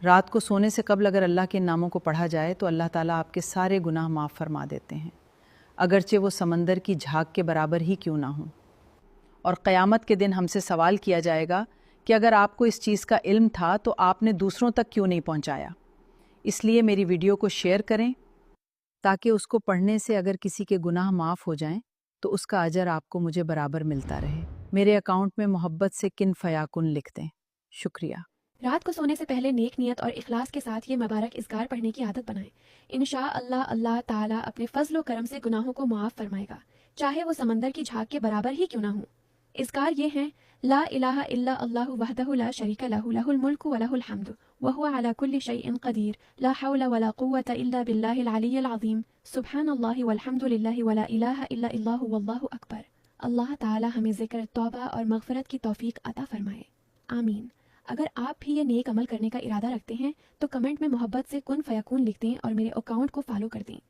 رات کو سونے سے قبل اگر اللہ کے ناموں کو پڑھا جائے تو اللہ تعالیٰ آپ کے سارے گناہ معاف فرما دیتے ہیں، اگرچہ وہ سمندر کی جھاگ کے برابر ہی کیوں نہ ہوں۔ اور قیامت کے دن ہم سے سوال کیا جائے گا کہ اگر آپ کو اس چیز کا علم تھا تو آپ نے دوسروں تک کیوں نہیں پہنچایا؟ اس لیے میری ویڈیو کو شیئر کریں تاکہ اس کو پڑھنے سے اگر کسی کے گناہ معاف ہو جائیں تو اس کا اجر آپ کو مجھے برابر ملتا رہے۔ میرے اکاؤنٹ میں محبت سے کن فیاکن لکھ دیں۔ شکریہ۔ رات کو سونے سے پہلے نیک نیت اور اخلاص کے ساتھ یہ مبارک اذکار پڑھنے کی عادت بنائیں۔ انشاءاللہ اللہ تعالیٰ اپنے فضل و کرم سے گناہوں کو معاف فرمائے گا، چاہے وہ سمندر کی جھاگ کے برابر ہی کیوں نہ ہوں۔ اذکار یہ ہیں: لا الہ الا اللہ وحدہ لا شریک لہ لہ الملک و لہ الحمد وہو علی کل شیء قدیر لا حول ولا قوة الا باللہ العلی العظیم سبحان اللہ والحمد للہ ولا الہ الا اللہ واللہ اکبر۔ اللہ تعالیٰ ہمیں ذکر، توبہ اور مغفرت کی توفیق عطا فرمائے، آمین۔ اگر آپ بھی یہ نیک عمل کرنے کا ارادہ رکھتے ہیں تو کمنٹ میں محبت سے کن فیکون لکھ دیں اور میرے اکاؤنٹ کو فالو کر دیں۔